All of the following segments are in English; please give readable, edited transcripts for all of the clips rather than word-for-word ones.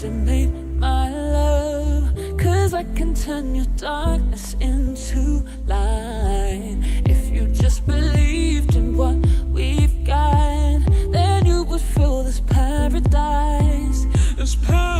underestimate my love, 'cause I can turn your darkness into light. If you just believed in what we've got, then you would feel this paradise. This paradise.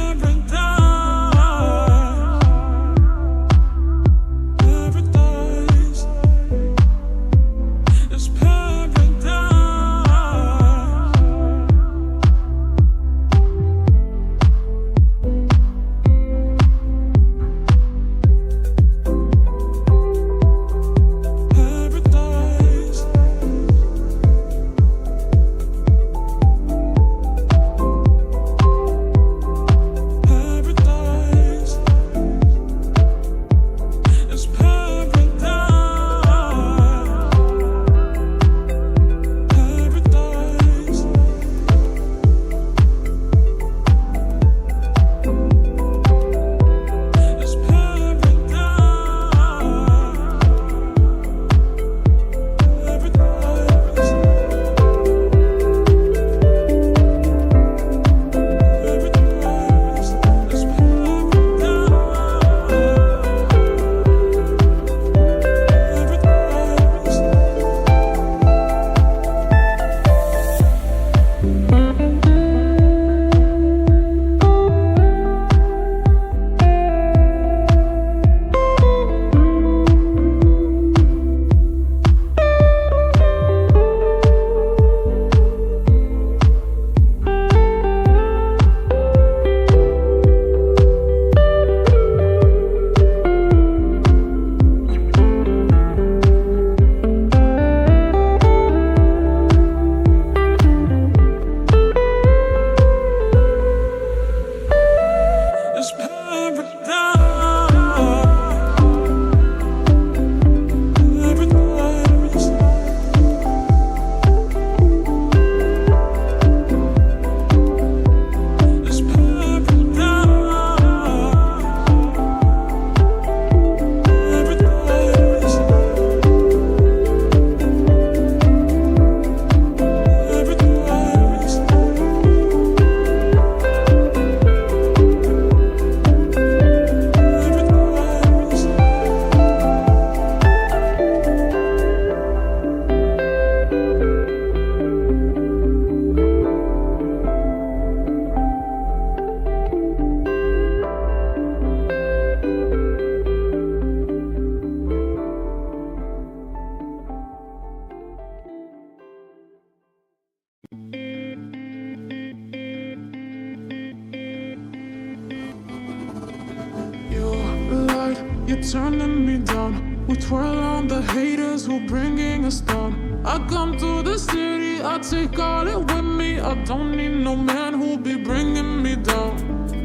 You're turning me down. We twirl on the haters who bringing us down. I come to the city, I take all it with me. I don't need no man who'll be bringing me down.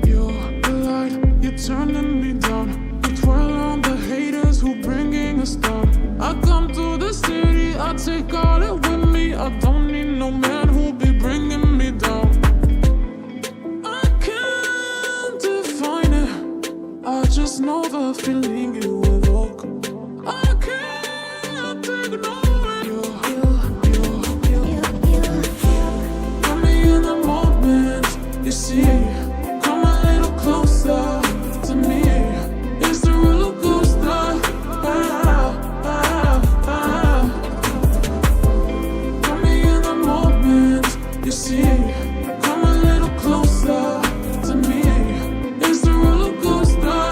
You're the light, you're turning me down. We twirl on the haters who bringing us down. I come to the city, I take all it with me. I don't need no man who'll be bringing me down. I can't define it, I just know the feeling you evoke. I can't ignore it. Got me in the moment, you see. Come a little closer to me. It's the roller coaster. Got me in the moment, you see. Come a little closer to me. It's the roller coaster.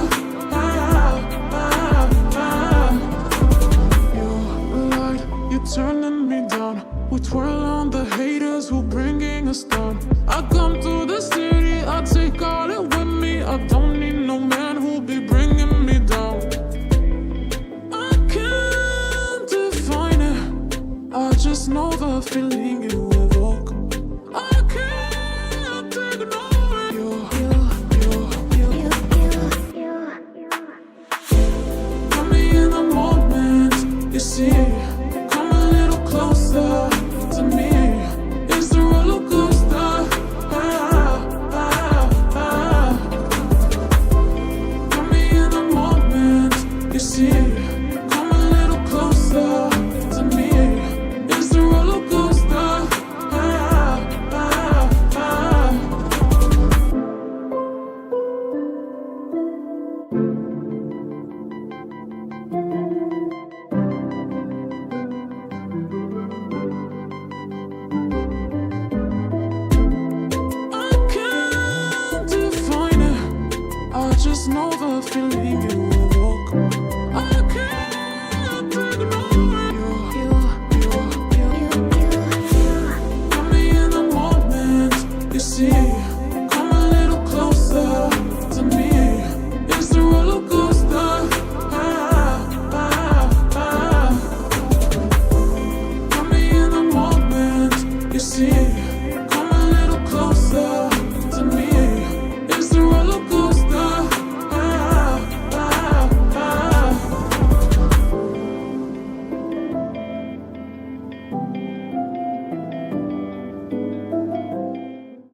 You're turning me down. We twirl on the haters who bringing us down. I come to the city, I take all it with me. I don't need no man who'll be bringing me down. I can't define it, I just know the feeling you evoke. I can't ignore it. Got me in the moment, you see. Come a little closer to me. It's the roller coaster. You see